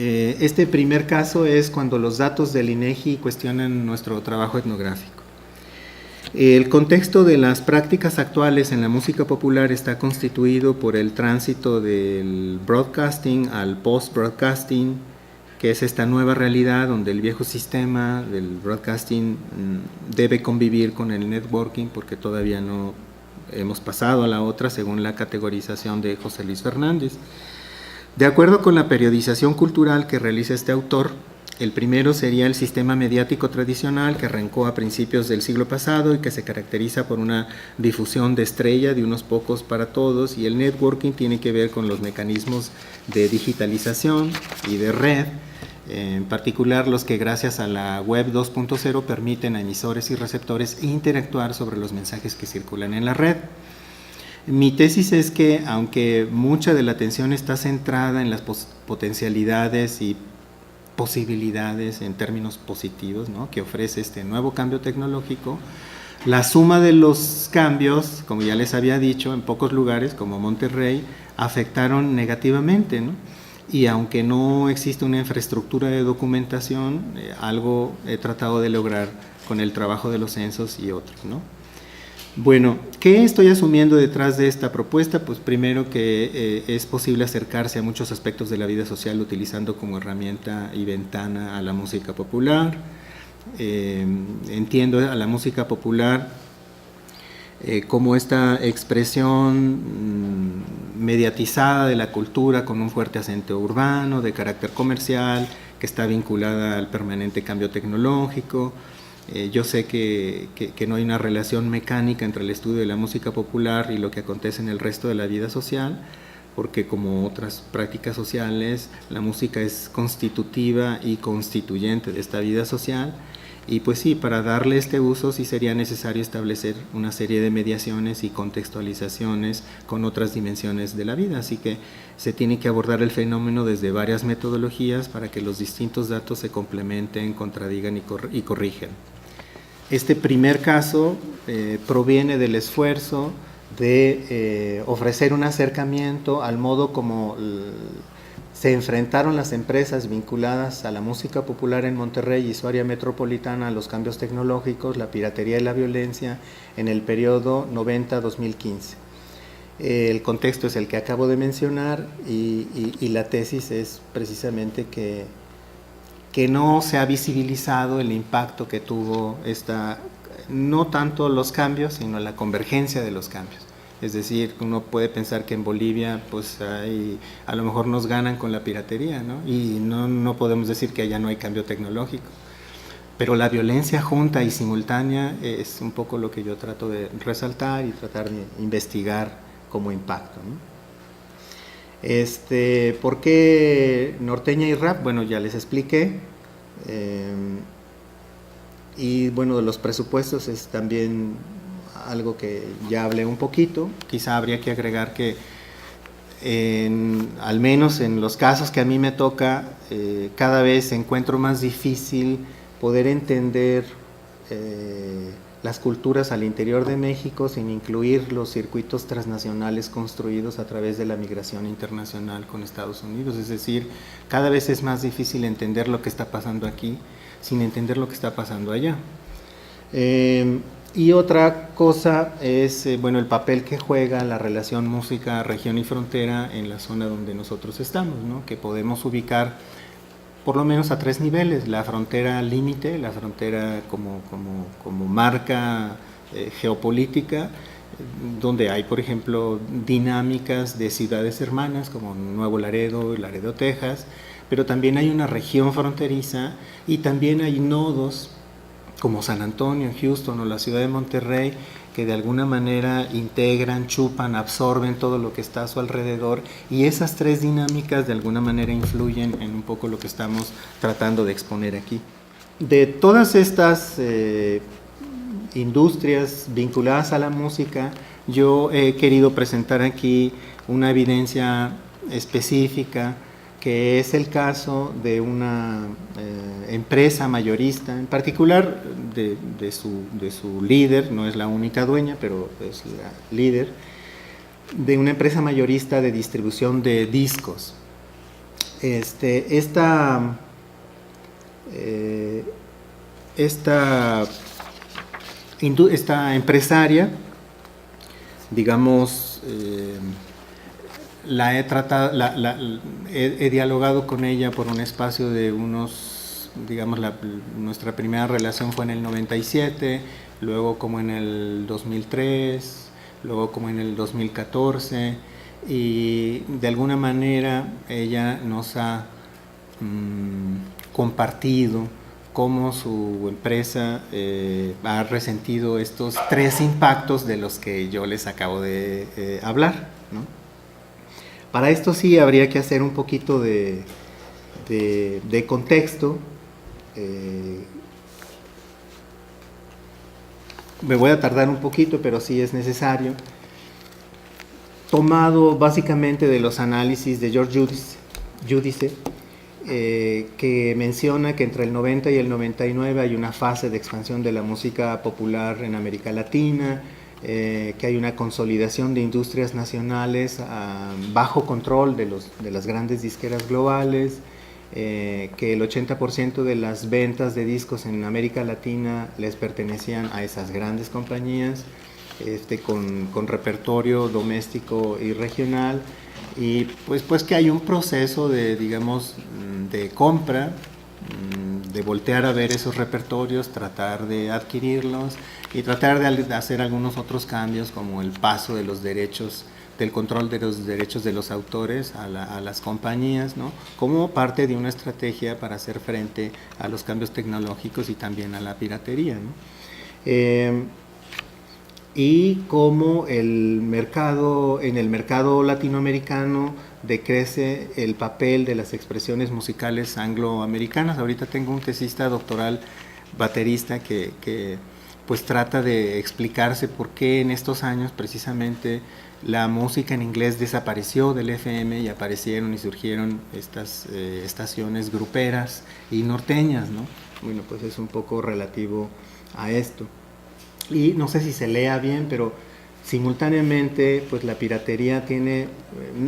Este primer caso es cuando los datos del INEGI cuestionan nuestro trabajo etnográfico. El contexto de las prácticas actuales en la música popular está constituido por el tránsito del broadcasting al post-broadcasting, que es esta nueva realidad donde el viejo sistema del broadcasting debe convivir con el networking, porque todavía no hemos pasado a la otra según la categorización de José Luis Fernández. De acuerdo con la periodización cultural que realiza este autor, el primero sería el sistema mediático tradicional que arrancó a principios del siglo pasado y que se caracteriza por una difusión de estrella de unos pocos para todos, y el networking tiene que ver con los mecanismos de digitalización y de red, en particular los que gracias a la web 2.0 permiten a emisores y receptores interactuar sobre los mensajes que circulan en la red. Mi tesis es que, aunque mucha de la atención está centrada en las potencialidades y posibilidades en términos positivos, ¿no?, que ofrece este nuevo cambio tecnológico, la suma de los cambios, como ya les había dicho, en pocos lugares como Monterrey, afectaron negativamente, ¿no? Y aunque no existe una infraestructura de documentación, algo he tratado de lograr con el trabajo de los censos y otros, ¿no? Bueno, ¿qué estoy asumiendo detrás de esta propuesta? Pues primero que es posible acercarse a muchos aspectos de la vida social utilizando como herramienta y ventana a la música popular. Entiendo a la música popular como esta expresión mediatizada de la cultura con un fuerte acento urbano, de carácter comercial, que está vinculada al permanente cambio tecnológico. Yo sé que no hay una relación mecánica entre el estudio de la música popular y lo que acontece en el resto de la vida social, porque como otras prácticas sociales, la música es constitutiva y constituyente de esta vida social, y pues sí, para darle este uso sí sería necesario establecer una serie de mediaciones y contextualizaciones con otras dimensiones de la vida, así que se tiene que abordar el fenómeno desde varias metodologías para que los distintos datos se complementen, contradigan y corrigen. Este primer caso proviene del esfuerzo de ofrecer un acercamiento al modo como se enfrentaron las empresas vinculadas a la música popular en Monterrey y su área metropolitana a los cambios tecnológicos, la piratería y la violencia en el periodo 90-2015. El contexto es el que acabo de mencionar y la tesis es precisamente que no se ha visibilizado el impacto que tuvo no tanto los cambios, sino la convergencia de los cambios. Es decir, uno puede pensar que en Bolivia pues a lo mejor nos ganan con la piratería, ¿no? Y no podemos decir que allá no hay cambio tecnológico. Pero la violencia junta y simultánea es un poco lo que yo trato de resaltar y tratar de investigar como impacto, ¿no? ¿Por qué norteña y rap? Bueno, ya les expliqué. Y bueno, de los presupuestos es también algo que ya hablé un poquito. Quizá habría que agregar que al menos en los casos que a mí me toca, cada vez encuentro más difícil poder entender las culturas al interior de México sin incluir los circuitos transnacionales construidos a través de la migración internacional con Estados Unidos. Es decir, cada vez es más difícil entender lo que está pasando aquí sin entender lo que está pasando allá. Y otra cosa es bueno, el papel que juega la relación música, región y frontera en la zona donde nosotros estamos, ¿no? Que podemos ubicar por lo menos a 3 niveles: la frontera límite, la frontera como marca geopolítica, donde hay, por ejemplo, dinámicas de ciudades hermanas como Nuevo Laredo, Laredo, Texas, pero también hay una región fronteriza y también hay nodos como San Antonio, Houston o la ciudad de Monterrey, que de alguna manera integran, chupan, absorben todo lo que está a su alrededor, y esas 3 dinámicas de alguna manera influyen en un poco lo que estamos tratando de exponer aquí. De todas estas industrias vinculadas a la música, yo he querido presentar aquí una evidencia específica, que es el caso de una empresa mayorista, en particular de su líder, no es la única dueña, pero es la líder, de una empresa mayorista de distribución de discos. Esta, eh, esta, esta empresaria, digamos, la he tratado, he dialogado con ella por un espacio de unos, digamos, nuestra primera relación fue en el 97, luego como en el 2003, luego como en el 2014, y de alguna manera ella nos ha compartido cómo su empresa ha resentido estos 3 impactos de los que yo les acabo de hablar, ¿no? Para esto sí habría que hacer un poquito de contexto. Me voy a tardar un poquito, pero sí es necesario. Tomado básicamente de los análisis de George Giudice, que menciona que entre el 90 y el 99 hay una fase de expansión de la música popular en América Latina, que hay una consolidación de industrias nacionales bajo control de las grandes disqueras globales, que el 80% de las ventas de discos en América Latina les pertenecían a esas grandes compañías, con repertorio doméstico y regional, y pues que hay un proceso de, digamos, de compra, de voltear a ver esos repertorios, tratar de adquirirlos y tratar de hacer algunos otros cambios, como el paso de los derechos, del control de los derechos de los autores a las compañías, ¿no? Como parte de una estrategia para hacer frente a los cambios tecnológicos y también a la piratería, ¿no? Y cómo en el mercado latinoamericano decrece el papel de las expresiones musicales angloamericanas. Ahorita tengo un tesista doctoral baterista que pues trata de explicarse por qué en estos años precisamente la música en inglés desapareció del FM y aparecieron y surgieron estas estaciones gruperas y norteñas, ¿no? Bueno, pues es un poco relativo a esto. Y no sé si se lea bien, pero simultáneamente pues la piratería tiene,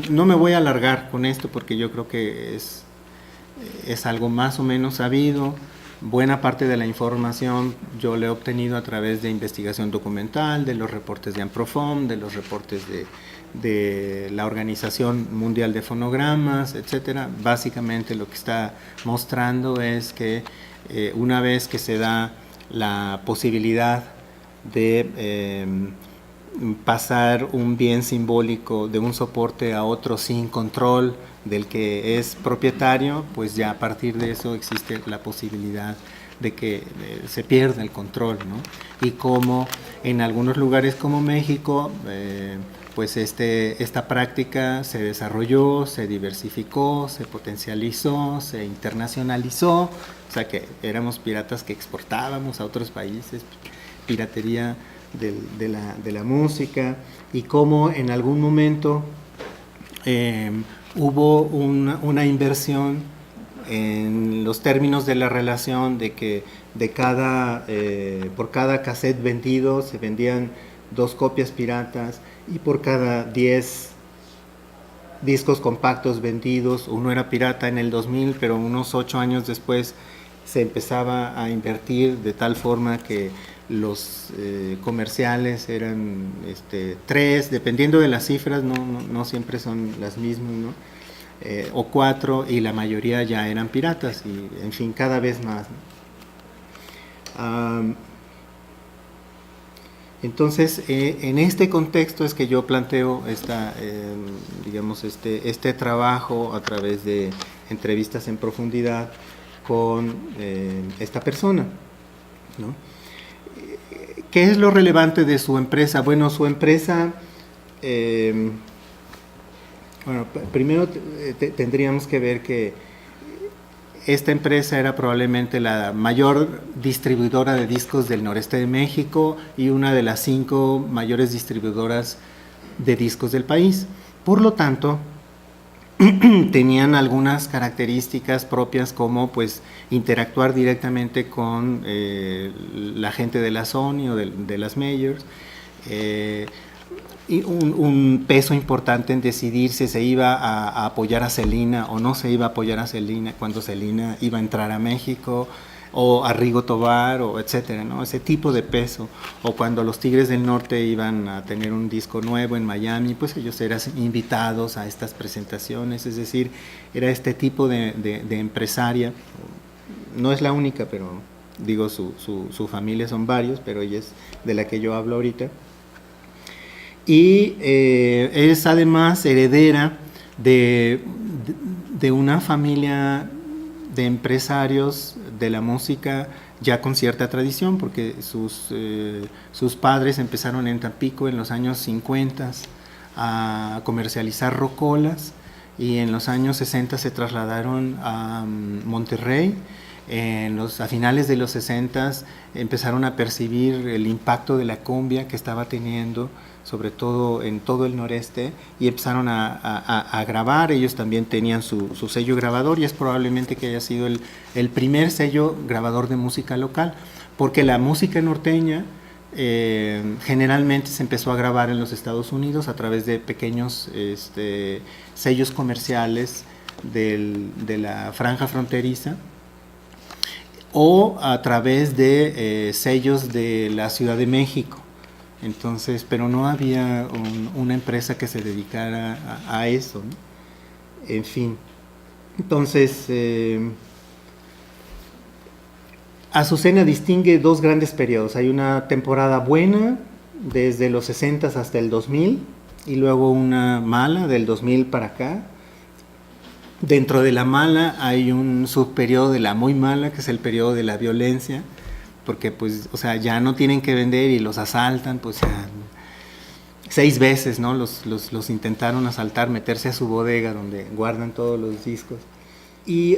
no me voy a alargar con esto porque yo creo que es algo más o menos sabido. Buena parte de la información yo la he obtenido a través de investigación documental, de los reportes de Amprofon, de los reportes de la Organización Mundial de Fonogramas, etcétera. Básicamente lo que está mostrando es que una vez que se da la posibilidad de pasar un bien simbólico de un soporte a otro sin control del que es propietario, pues ya a partir de eso existe la posibilidad de que se pierda el control, ¿no? Y como en algunos lugares como México, pues esta práctica se desarrolló, se diversificó, se potencializó, se internacionalizó, o sea que éramos piratas que exportábamos a otros países, piratería de la música, y cómo en algún momento hubo una inversión en los términos de la relación de que por cada cassette vendido se vendían 2 copias piratas, y por cada 10 discos compactos vendidos, uno era pirata en el 2000, pero unos 8 años después se empezaba a invertir de tal forma que los comerciales eran 3, dependiendo de las cifras, no siempre son las mismas, ¿no? O 4, y la mayoría ya eran piratas, y en fin, cada vez más, ¿no? Entonces, en este contexto es que yo planteo digamos, este trabajo a través de entrevistas en profundidad con esta persona, ¿no? ¿Qué es lo relevante de su empresa? Bueno, su empresa, bueno, primero tendríamos que ver que esta empresa era probablemente la mayor distribuidora de discos del noreste de México y una de las 5 mayores distribuidoras de discos del país. Por lo tanto, tenían algunas características propias, como pues interactuar directamente con la gente de la Sony o de las majors, y un peso importante en decidir si se iba a apoyar a Celina o no se iba a apoyar a Celina cuando Celina iba a entrar a México, o a Rigo Tobar, o etcétera, ¿no? Ese tipo de peso. O cuando los Tigres del Norte iban a tener un disco nuevo en Miami, pues ellos eran invitados a estas presentaciones. Es decir, era este tipo de empresaria. No es la única, pero digo, su familia son varios, pero ella es de la que yo hablo ahorita. Y es además heredera de una familia de empresarios de la música ya con cierta tradición, porque sus padres empezaron en Tampico en los años 50 a comercializar rocolas, y en los años 60 se trasladaron a Monterrey. A finales de los 60 empezaron a percibir el impacto de la cumbia que estaba teniendo, sobre todo en todo el noreste, y empezaron a grabar. Ellos también tenían su sello grabador, y es probablemente que haya sido el primer sello grabador de música local, porque la música norteña generalmente se empezó a grabar en los Estados Unidos a través de pequeños sellos comerciales de la franja fronteriza, o a través de sellos de la Ciudad de México. Entonces, pero no había una empresa que se dedicara a eso, ¿no? En fin. Entonces, Azucena distingue dos grandes periodos. Hay una temporada buena, desde los 60 hasta el 2000, y luego una mala, del 2000 para acá. Dentro de la mala hay un subperiodo de la muy mala, que es el periodo de la violencia, porque pues, o sea, ya no tienen que vender y los asaltan, pues ya 6 veces, ¿no? Los intentaron asaltar, meterse a su bodega donde guardan todos los discos. Y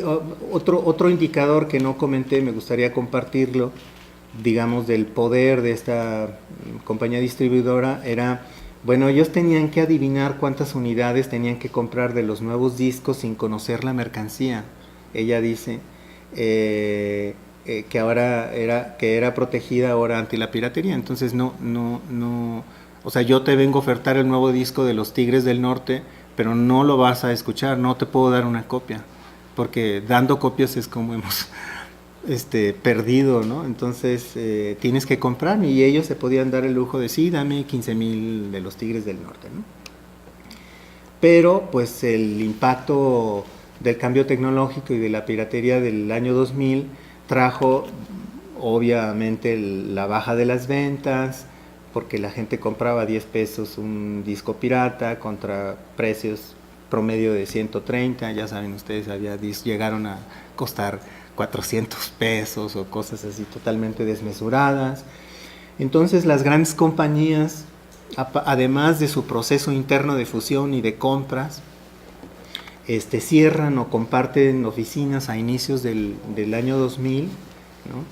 otro indicador que no comenté, me gustaría compartirlo, digamos, del poder de esta compañía distribuidora, era, bueno, ellos tenían que adivinar cuántas unidades tenían que comprar de los nuevos discos sin conocer la mercancía. Ella dice que ahora era protegida ahora ante la piratería. Entonces no, o sea, yo te vengo a ofertar el nuevo disco de los Tigres del Norte, pero no lo vas a escuchar, no te puedo dar una copia, porque dando copias es como hemos perdido, ¿no? Entonces tienes que comprar, y ellos se podían dar el lujo de, sí, dame 15,000 de los Tigres del Norte, ¿no? Pero pues el impacto del cambio tecnológico y de la piratería del año 2000 trajo obviamente la baja de las ventas, porque la gente compraba a 10 pesos un disco pirata contra precios promedio de 130, ya saben ustedes, llegaron a costar 400 pesos o cosas así totalmente desmesuradas. Entonces las grandes compañías, además de su proceso interno de fusión y de compras, cierran o comparten oficinas a inicios del año 2000, ¿no?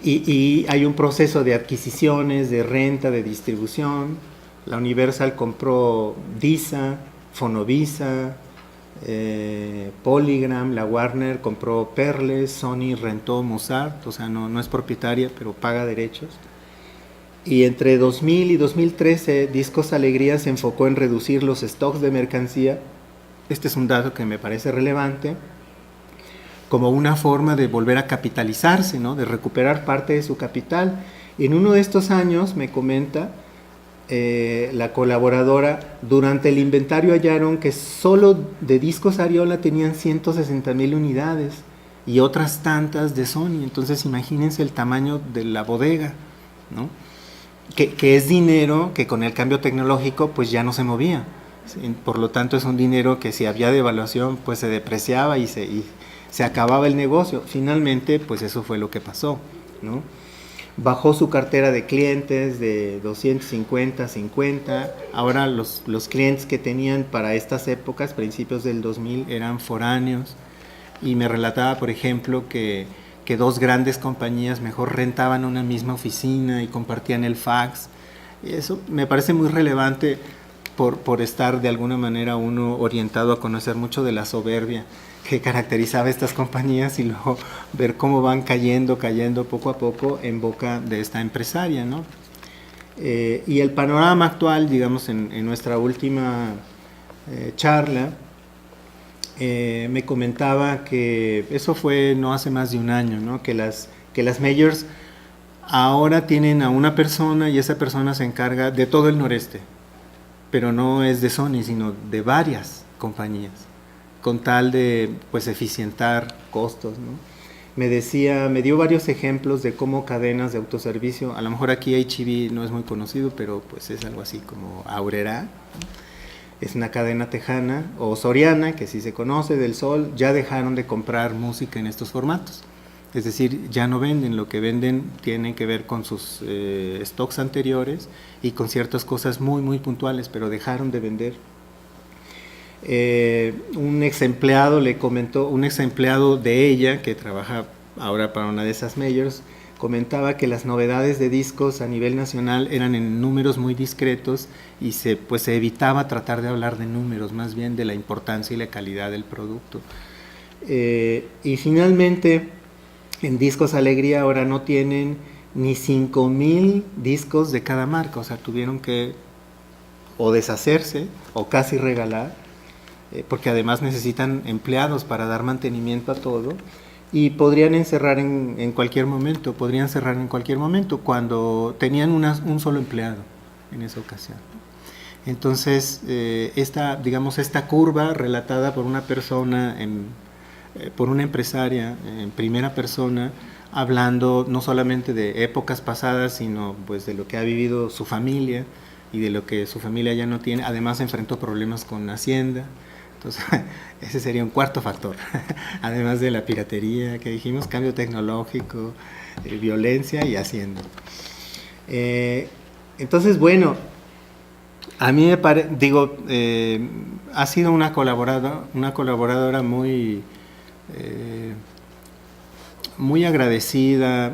Y hay un proceso de adquisiciones, de renta, de distribución. La Universal compró Disa, Fonovisa, Polygram. La Warner compró Perles, Sony rentó Mozart, o sea, no es propietaria, pero paga derechos. Y entre 2000 y 2013, Discos Alegría se enfocó en reducir los stocks de mercancía. Este es un dato que me parece relevante, como una forma de volver a capitalizarse, ¿no? De recuperar parte de su capital. En uno de estos años, me comenta la colaboradora, durante el inventario hallaron que solo de Discos Ariola tenían 160,000 unidades y otras tantas de Sony. Entonces imagínense el tamaño de la bodega, ¿no? Que es dinero que con el cambio tecnológico pues ya no se movía. Por lo tanto es un dinero que si había devaluación pues se depreciaba y se acababa el negocio. Finalmente pues eso fue lo que pasó, ¿no? Bajó su cartera de clientes de 250 a 50. Ahora los clientes que tenían para estas épocas, principios del 2000, eran foráneos. Y me relataba, por ejemplo, que dos grandes compañías mejor rentaban una misma oficina y compartían el fax. Y eso me parece muy relevante por estar de alguna manera uno orientado a conocer mucho de la soberbia que caracterizaba estas compañías, y luego ver cómo van cayendo poco a poco en boca de esta empresaria, ¿no? Y el panorama actual, digamos, en nuestra última charla, me comentaba que eso fue no hace más de un año, ¿no? Que las majors ahora tienen a una persona y esa persona se encarga de todo el noreste, pero no es de Sony, sino de varias compañías, con tal de pues eficientar costos, ¿no? Me dio varios ejemplos de cómo cadenas de autoservicio, a lo mejor aquí H-E-B no es muy conocido, pero pues es algo así como Aurrera, es una cadena tejana, o Soriana, que sí se conoce, del Sol, ya dejaron de comprar música en estos formatos. Es decir, ya no venden, lo que venden tiene que ver con sus stocks anteriores y con ciertas cosas muy, muy puntuales, pero dejaron de vender. Un ex empleado le comentó, un ex empleado de ella, que trabaja ahora para una de esas majors, comentaba que las novedades de discos a nivel nacional eran en números muy discretos y se evitaba tratar de hablar de números, más bien de la importancia y la calidad del producto. Y finalmente, en Discos Alegría ahora no tienen ni 5,000 discos de cada marca, o sea, tuvieron que o deshacerse o casi regalar, porque además necesitan empleados para dar mantenimiento a todo, y podrían cerrar en cualquier momento, cuando tenían un solo empleado en esa ocasión. Entonces, esta curva relatada por una persona, por una empresaria en primera persona, hablando no solamente de épocas pasadas, sino pues de lo que ha vivido su familia y de lo que su familia ya no tiene. Además enfrentó problemas con Hacienda. Entonces, ese sería un cuarto factor, además de la piratería que dijimos, cambio tecnológico, violencia y Hacienda. Entonces, bueno, a mí me parece, ha sido una colaboradora muy, muy agradecida,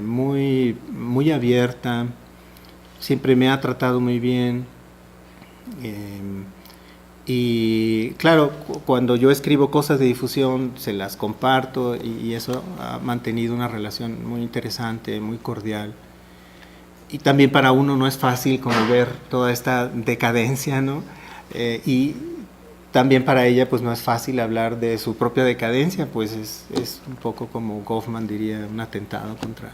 muy abierta, siempre me ha tratado muy bien. Y claro, cuando yo escribo cosas de difusión se las comparto y eso ha mantenido una relación muy interesante, muy cordial. Y también para uno no es fácil como ver toda esta decadencia, ¿no? Y también para ella pues no es fácil hablar de su propia decadencia, pues es un poco como Goffman diría, un atentado contra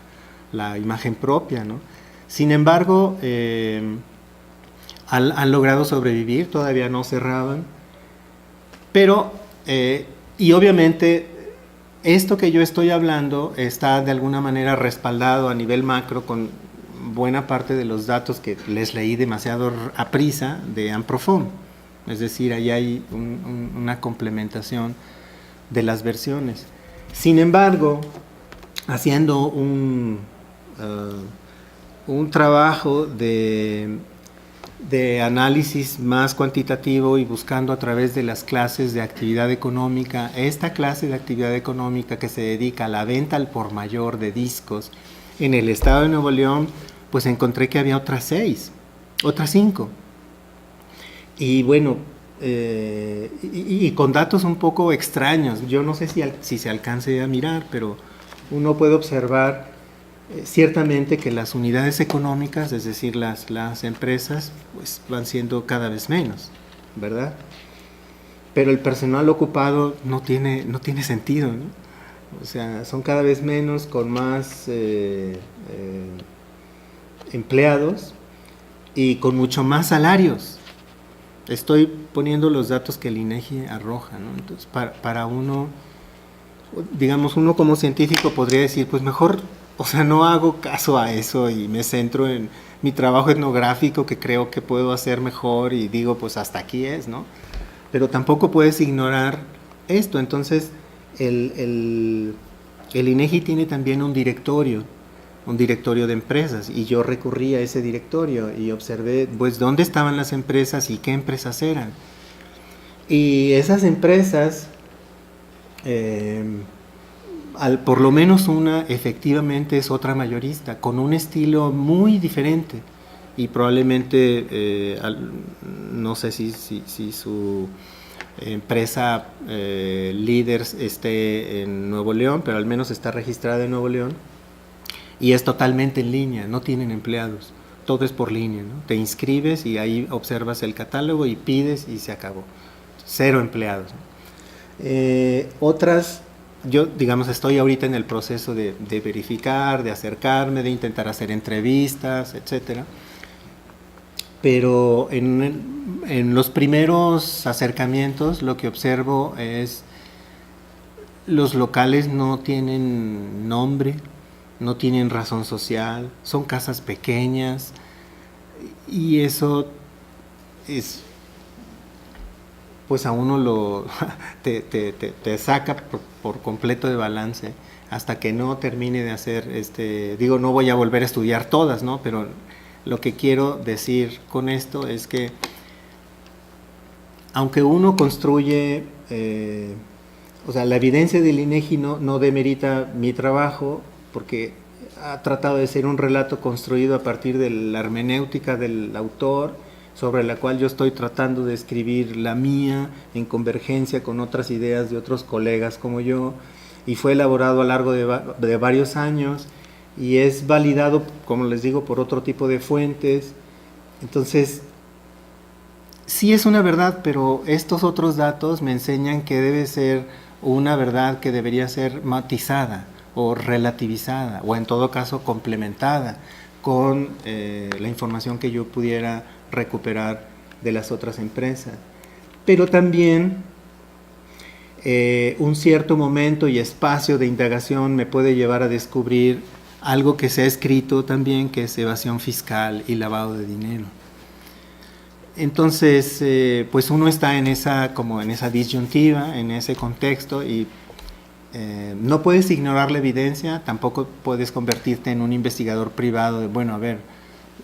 la imagen propia, ¿no? Sin embargo, han logrado sobrevivir, todavía no cerraban, pero, y obviamente, esto que yo estoy hablando está de alguna manera respaldado a nivel macro con buena parte de los datos que les leí demasiado a prisa de Amprofon, es decir, ahí hay una complementación de las versiones. Sin embargo, haciendo un trabajo de análisis más cuantitativo y buscando a través de las clases de actividad económica, esta clase de actividad económica que se dedica a la venta al por mayor de discos en el estado de Nuevo León, pues encontré que había otras 5. Y bueno, y con datos un poco extraños, yo no sé si se alcance a mirar, pero uno puede observar ciertamente que las unidades económicas, es decir, las empresas, pues van siendo cada vez menos, ¿verdad? Pero el personal ocupado no tiene sentido, ¿no? O sea, son cada vez menos con más empleados y con mucho más salarios. Estoy poniendo los datos que el INEGI arroja, ¿no? Entonces, para uno, digamos, uno como científico podría decir, pues mejor, o sea, no hago caso a eso y me centro en mi trabajo etnográfico que creo que puedo hacer mejor y digo, pues hasta aquí es, ¿no? Pero tampoco puedes ignorar esto. Entonces, el INEGI tiene también un directorio de empresas, y yo recurrí a ese directorio y observé, pues, dónde estaban las empresas y qué empresas eran. Y esas empresas, por lo menos una, efectivamente es otra mayorista, con un estilo muy diferente, y probablemente, no sé si su empresa líder esté en Nuevo León, pero al menos está registrada en Nuevo León, y es totalmente en línea, no tienen empleados, todo es por línea, ¿no? Te inscribes y ahí observas el catálogo y pides y se acabó. 0 empleados, ¿no? Otras, yo digamos estoy ahorita en el proceso de verificar, de acercarme, de intentar hacer entrevistas, etcétera. Pero en los primeros acercamientos lo que observo es los locales no tienen nombre, no tienen razón social, son casas pequeñas y eso es, pues a uno te saca por completo de balance hasta que no termine de hacer, digo, no voy a volver a estudiar todas, ¿no? Pero lo que quiero decir con esto es que aunque uno construye, o sea, la evidencia del INEGI no demerita mi trabajo porque ha tratado de ser un relato construido a partir de la hermenéutica del autor, sobre la cual yo estoy tratando de escribir la mía en convergencia con otras ideas de otros colegas como yo, y fue elaborado a lo largo de varios años y es validado, como les digo, por otro tipo de fuentes. Entonces, sí es una verdad, pero estos otros datos me enseñan que debe ser una verdad que debería ser matizada o relativizada, o en todo caso complementada con la información que yo pudiera recuperar de las otras empresas. Pero también un cierto momento y espacio de indagación me puede llevar a descubrir algo que se ha escrito también, que es evasión fiscal y lavado de dinero. Entonces, pues uno está en esa disyuntiva, en ese contexto, y no puedes ignorar la evidencia, tampoco puedes convertirte en un investigador privado de, bueno, a ver,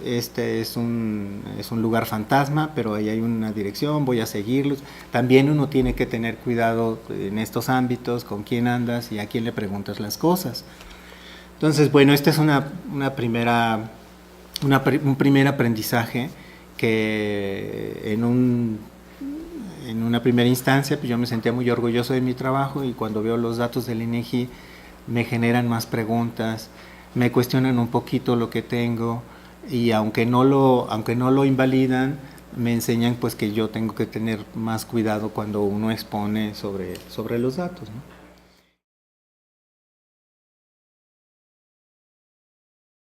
este es un lugar fantasma, pero ahí hay una dirección, voy a seguirlos. También uno tiene que tener cuidado en estos ámbitos, con quién andas y a quién le preguntas las cosas. Entonces, bueno, este es un primer aprendizaje que en una primera instancia pues yo me sentía muy orgulloso de mi trabajo, y cuando veo los datos del INEGI me generan más preguntas, me cuestionan un poquito lo que tengo, y aunque no lo invalidan, me enseñan pues que yo tengo que tener más cuidado cuando uno expone sobre los datos, ¿no?